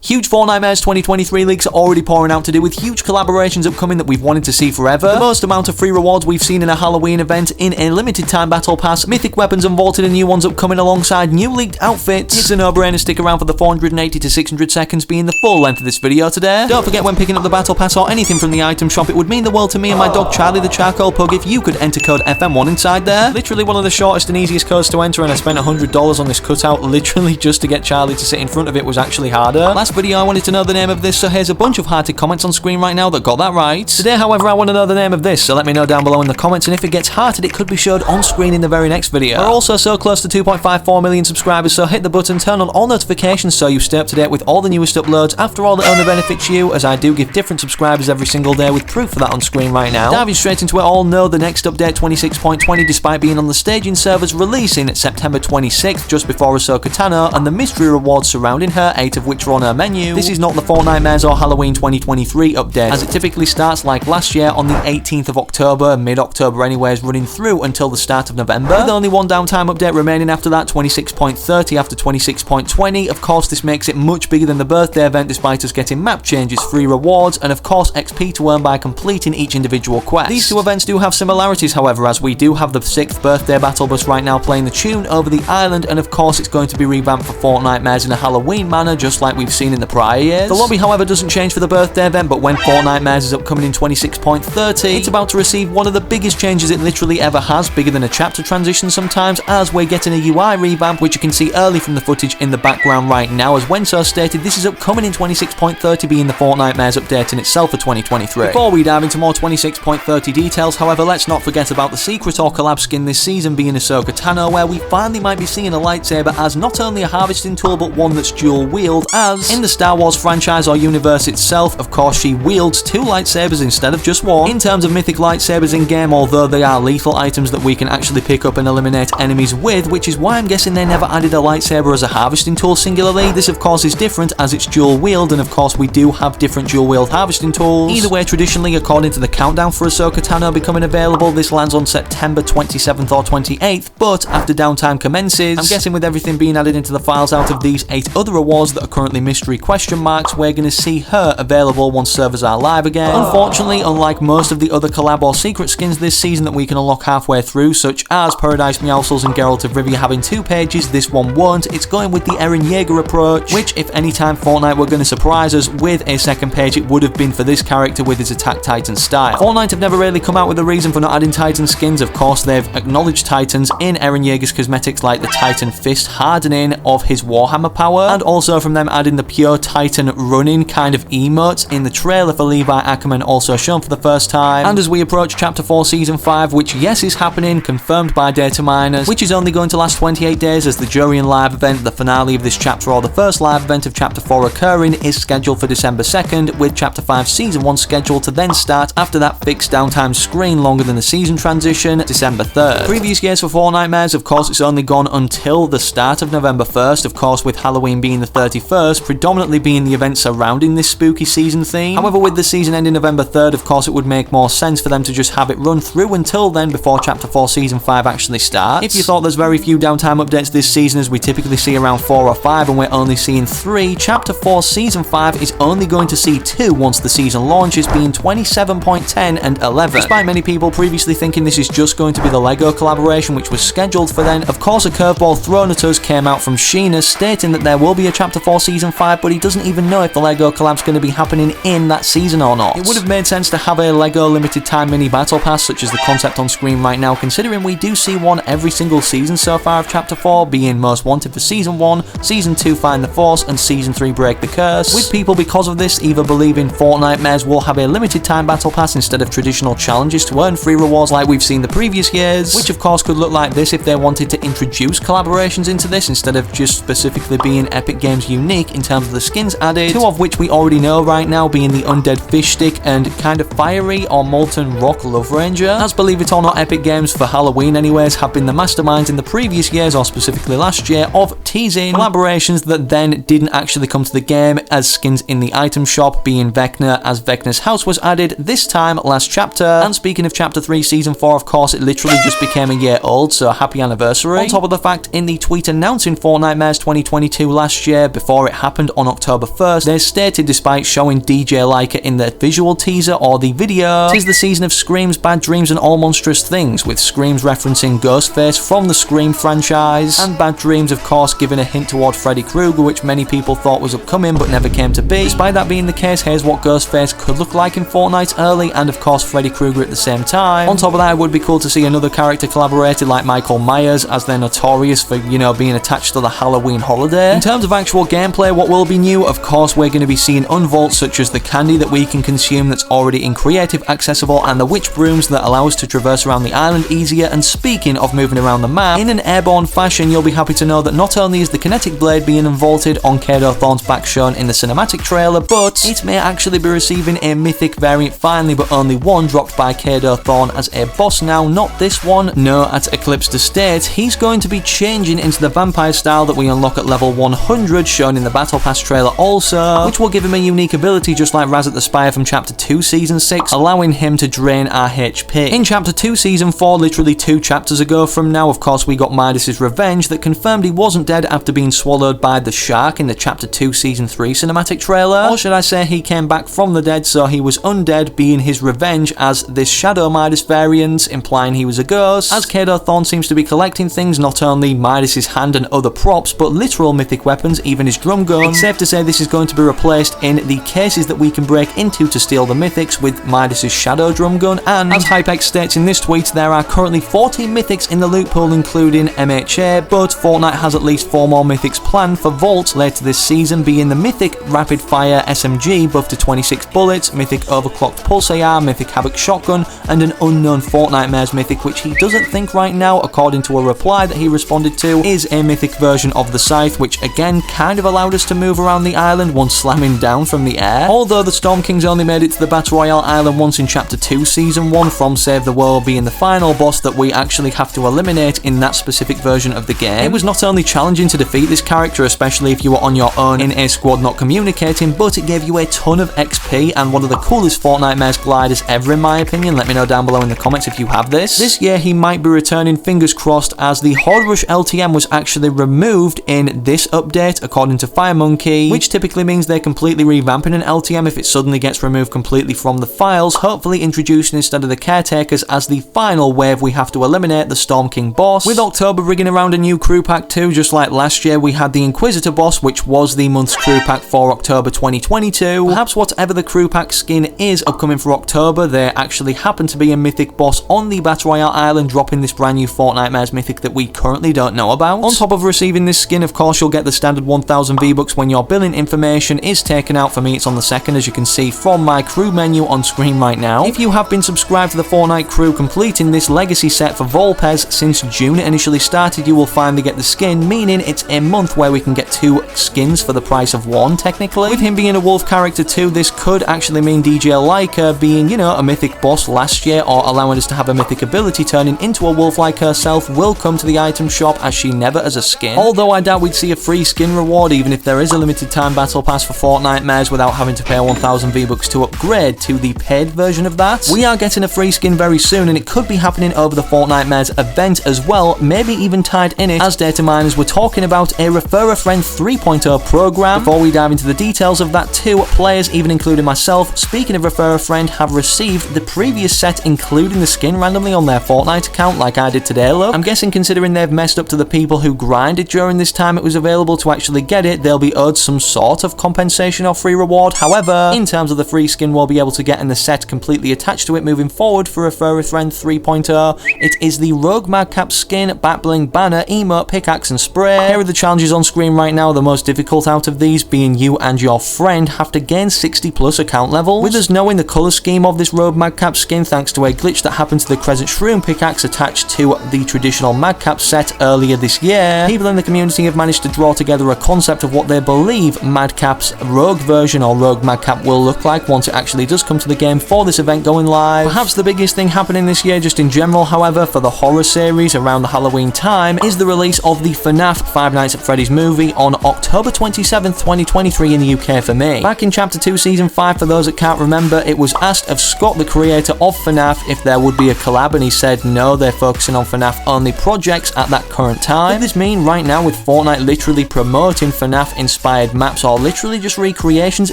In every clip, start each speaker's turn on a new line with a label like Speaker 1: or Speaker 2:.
Speaker 1: Huge Fortnitemares 2023 leaks are already pouring out to do with huge collaborations upcoming that we've wanted to see forever. The most amount of free rewards we've seen in a Halloween event in a limited time battle pass, mythic weapons unvaulted and new ones upcoming alongside new leaked outfits. It's a no-brainer, stick around for the 480 to 600 seconds being the full length of this video today. Don't forget, when picking up the battle pass or anything from the item shop, it would mean the world to me and my dog Charlie the Charcoal Pug if you could enter code FM1 inside there. Literally one of the shortest and easiest codes to enter, and I spent $100 on this cutout literally just to get Charlie to sit in front of it was actually harder. Last video I wanted to know the name of this, so here's a bunch of hearted comments on screen right now that got that right. Today, however, I want to know the name of this, so let me know down below in the comments, and if it gets hearted, it could be showed on screen in the very next video. We're also so close to 2.54 million subscribers, so hit the button, turn on all notifications so you stay up to date with all the newest uploads. After all, it only benefits you, as I do give different subscribers every single day with proof for that on screen right now. Diving straight into it all, know the next update 26.20, despite being on the staging servers, releasing September 26th, just before Ahsoka Tano, and the mystery rewards surrounding her, 8 of which are on her menu. This is not the Fortnitemares or Halloween 2023 update, as it typically starts like last year on the 18th of October, mid-October anyways, running through until the start of November, with only one downtime update remaining after that, 26.30 after 26.20. Of course, this makes it much bigger than the birthday event, despite us getting map changes, free rewards, and of course XP to earn by completing each individual quest. These two events do have similarities, however, as we do have the 6th birthday battle bus right now playing the tune over the island, and of course it's going to be revamped for Fortnitemares in a Halloween manner, just like we've seen in the prior years. The lobby, however, doesn't change for the birthday event, but when Fortnitemares is upcoming in 26.30, it's about to receive one of the biggest changes it literally ever has, bigger than a chapter transition sometimes, as we're getting a UI revamp, which you can see early from the footage in the background right now. As Wenso stated, this is upcoming in 26.30, being the Fortnitemares update in itself for 2023. Before we dive into more 26.30 details, however, let's not forget about the secret or collab skin this season being Ahsoka Tano, where we finally might be seeing a lightsaber as not only a harvesting tool, but one that's dual wield, as in the Star Wars franchise or universe itself, of course, she wields 2 lightsabers instead of just one. In terms of mythic lightsabers in game, although they are lethal items that we can actually pick up and eliminate enemies with, which is why I'm guessing they never added a lightsaber as a harvesting tool singularly. This of course is different as it's dual wield, and of course we do have different dual wield harvesting tools. Either way, traditionally, according to the countdown for Ahsoka Tano becoming available, this lands on September 27th or 28th, but after downtime commences, I'm guessing with everything being added into the files out of these 8 other awards that are currently mystery question marks, we're going to see her available once servers are live again. Unfortunately, unlike most of the other collab or secret skins this season that we can unlock halfway through, such as Paradise Meowscles and Geralt of Rivia having 2 pages, this one won't. It's going with the Eren Yeager approach, which if any time Fortnite were going to surprise us with a 2nd page, it would have been for this character with his Attack Titan style. Fortnite have never really come out with a reason for not adding Titan skins. Of course, they've acknowledged Titans in Eren Yeager's cosmetics, like the Titan Fist hardening of his Warhammer power, and also from them adding the pure Titan running kind of emotes in the trailer for Levi Ackerman, also shown for the first time. And as we approach Chapter 4 Season 5, which yes is happening, confirmed by data miners, which is only going to last 28 days, as the Jurian live event, the finale of this chapter or the first live event of Chapter 4 occurring, is scheduled for December 2nd, with Chapter 5 Season 1 scheduled to then start after that fixed downtime screen longer than the season transition, December 3rd. Previous years for Fortnitemares, of course, it's only gone until the start of November 1st, of course with Halloween being the 31st, predominantly being the event surrounding this spooky season theme. However, with the season ending November 3rd, of course it would make more sense for them to just have it run through until then before Chapter 4 Season 5 actually starts. If you thought there's very few downtime updates this season, as we typically see around 4 or 5 and we're only seeing 3, Chapter 4 Season 5 is only going to see 2 once the season launches, being 27.10 and 11. Despite many people previously thinking this is just going to be the LEGO collaboration which was scheduled for then, of course a curveball thrown at us came out from Sheena stating that there will be a Chapter 4 Season 5, but he doesn't even know if the LEGO collab's going to be happening in that season or not. It would have made sense to have a LEGO limited time mini battle pass such as the concept on screen right now, considering we do see one every single season so far of Chapter 4, being Most Wanted for Season 1, Season 2 Find the Force, and Season 3 Break the Curse, with people because of this either believing Fortnitemares will have a limited time battle pass instead of traditional challenges to earn free rewards like we've seen the previous years, which of course could look like this if they wanted to introduce collaborations into this instead of just specifically being Epic Games unique in terms of the skins added, 2 of which we already know right now, being the Undead Fish Stick and kind of fiery or molten rock Love Ranger, as believe it or not Epic Games for Halloween anyways have been the masterminds in the previous years, or specifically last year, of teasing collaborations that then didn't actually come to the game as skins in the item shop, being Vecna, as Vecna's house was added this time last chapter. And speaking of Chapter 3 Season 4, of course it literally just became a year old, so happy anniversary. On top of the fact, in the tweet announcing Fortnitemares 2022 last year, before it happened on October 1st, they stated despite showing DJ Leica in the visual teaser or the video, "'Tis the season of screams, bad dreams and all monstrous things," with screams referencing Ghostface from the Scream franchise, and bad dreams of course giving a hint toward Freddy Krueger, which many people thought was upcoming but never came to be. Despite that being the case, here's what Ghostface could look like in Fortnite early, and of course Freddy Krueger at the same time. On top of that, it would be cool to see another character collaborated like Michael Myers, as they're notorious for, being attached to the Halloween holiday. In terms of actual gameplay, what will be new? Of course, we're going to be seeing unvaults such as the candy that we can consume that's already in creative accessible, and the witch brooms that allow us to traverse around the island easier. And speaking of moving around the map in an airborne fashion, you'll be happy to know that not only is the kinetic blade being unvaulted on Kato Thorne's back shown in the cinematic trailer, but it may actually be receiving a mythic variant finally, but only one dropped by Kato Thorne as a boss now, not this one. No, at Eclipse Estate, he's going to be changing into the vampire style that we unlock at level 100, shown in the Battle Pass trailer also, which will give him a unique ability just like Raz at the Spire from Chapter 2 Season 6, allowing him to drain our HP. In Chapter 2 Season 4, literally 2 chapters ago from now, of course, we got Midas's revenge that confirmed he wasn't dead after being swallowed by the shark in the Chapter 2 Season 3 cinematic trailer, or should I say he came back from the dead, so he was undead, being his revenge as this Shadow Midas variant, implying he was a ghost, as Kato Thorne seems to be collecting things, not only Midas's hand and other props, but literal mythic weapons, even his drum gun. It's safe to say this is going to be replaced in the cases that we can break into to steal the mythics with Midas's shadow drum gun, and as Hypex states in this tweet, there are currently 14 mythics in the loot pool including MHA, but Fortnite has at least 4 more mythics planned for vaults later this season, being the mythic rapid fire SMG buffed to 26 bullets, mythic overclocked pulse AR, mythic havoc shotgun, and an unknown Fortnitemares mythic, which he doesn't think right now, according to a reply that he responded to, is a mythic version of the scythe, which again kind of allowed us to move around the island once slamming down from the air. Although the Storm Kings only made it to the Battle Royale island once in Chapter 2 Season 1, from Save the World being the final boss that we actually have to eliminate in that specific version of the game, it was not only challenging to defeat this character, especially if you were on your own in a squad not communicating, but it gave you a ton of XP and one of the coolest Fortnitemares gliders ever in my opinion. Let me know down below in the comments if you have this. This year he might be returning, fingers crossed, as the Horde Rush LTM was actually removed in this update according to FireMonkey, which typically means they're completely revamping an LTM if it suddenly gets removed completely from the files, hopefully introducing instead of the Caretakers as the final wave we have to eliminate the Storm King boss, with October rigging around a new crew pack too. Just like last year we had the Inquisitor boss, which was the month's crew pack for October 2022. Perhaps whatever the crew pack skin is upcoming for October, there actually happen to be a mythic boss on the Battle Royale island dropping this brand new Fortnitemares mythic that we currently don't know about. On top of receiving this skin, of course, you'll get the standard 1000 V-Bucks when your billing information is taken out. For me, it's on the 2nd, as you can see from my crew menu on screen right now. If you have been subscribed to the Fortnite crew completing this legacy set for Volpez since June it initially started, you will finally get the skin, meaning it's a month where we can get 2 skins for the price of 1, technically. With him being a wolf character too, this could actually mean DJ Leica being, a mythic boss last year, or allowing us to have a mythic ability turning into a wolf like herself will come to the item shop, as she never as a skin. Although I doubt we'd see a free skin reward, even if there is a limited time battle pass for Fortnitemares without having to pay 1000 V-Bucks to upgrade to the paid version of that. We are getting a free skin very soon, and it could be happening over the Fortnitemares event as well, maybe even tied in it, as data miners were talking about a Refer a Friend 3.0 program. Before we dive into the details of that too, players, even including myself, speaking of Refer a Friend, have received the previous set including the skin randomly on their Fortnite account like I did today, look. I'm guessing considering they've messed up to the people who grinded during this time it was available to actually get it, they'll be owed some sort of compensation or free reward. However, in terms of the free skin we'll be able to get in the set completely attached to it moving forward for Refer a Friend 3.0, it is the Rogue Madcap skin, backbling, banner, emote, pickaxe and spray. Here are the challenges on screen right now, the most difficult out of these being you and your friend have to gain 60 plus account levels. With us knowing the colour scheme of this Rogue Madcap skin thanks to a glitch that happened to the Crescent Shroom pickaxe attached to the traditional Madcap set earlier this year, people in the community have managed to draw together a concept of what they believe Madcap's Rogue version or Rogue Madcap will look like once it actually does come to the game for this event going live. Perhaps the biggest thing happening this year just in general, however, for the horror series around the Halloween time is the release of the FNAF Five Nights at Freddy's movie on October 27th, 2023 in the UK for me. Back in Chapter 2 Season 5, for those that can't remember, it was asked of Scott, the creator of FNAF, if there would be a collab, and he said no, they're focusing on FNAF only projects at that current time. What does this mean right now with Fortnite literally promoting FNAF inspired inspired maps or literally just recreations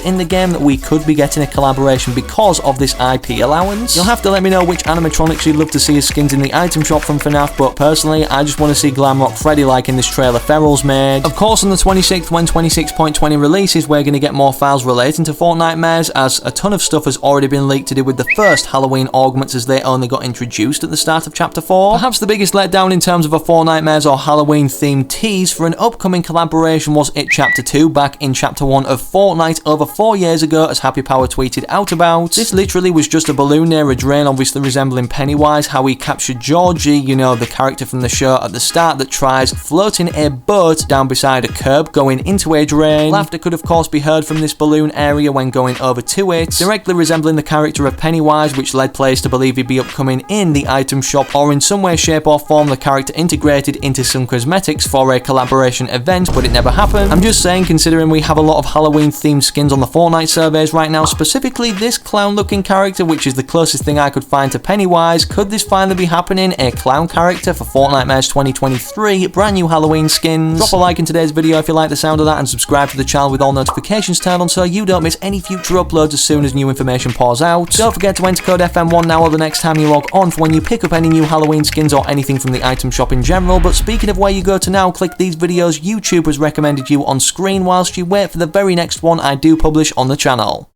Speaker 1: in the game that we could be getting a collaboration because of this IP allowance. You'll have to let me know which animatronics you'd love to see as skins in the item shop from FNAF, but personally, I just want to see Glamrock Freddy like in this trailer Feral's made. Of course, on the 26th, when 26.20 releases, we're going to get more files relating to Fortnitemares, as a ton of stuff has already been leaked to do with the first Halloween augments, as they only got introduced at the start of Chapter 4. Perhaps the biggest letdown in terms of a Fortnitemares or Halloween themed tease for an upcoming collaboration was It Chapter 2 back in Chapter 1 of Fortnite over 4 years ago, as Happy Power tweeted out about. This literally was just a balloon near a drain, obviously resembling Pennywise, how he captured Georgie, you know, the character from the show at the start that tries floating a boat down beside a curb going into a drain. Laughter could of course be heard from this balloon area when going over to it, directly resembling the character of Pennywise, which led players to believe he'd be upcoming in the item shop, or in some way, shape or form the character integrated into some cosmetics for a collaboration event, but it never happened. I'm just saying, considering we have a lot of Halloween themed skins on the Fortnite surveys right now, specifically this clown looking character, which is the closest thing I could find to Pennywise, could this finally be happening? A clown character for Fortnitemares 2023, brand new Halloween skins. Drop a like in today's video if you like the sound of that, and subscribe to the channel with all notifications turned on so you don't miss any future uploads as soon as new information pours out. Don't forget to enter code FM1 now or the next time you log on for when you pick up any new Halloween skins or anything from the item shop in general. But speaking of where you go to now, click these videos YouTube has recommended you on screen whilst you wait for the very next one I do publish on the channel.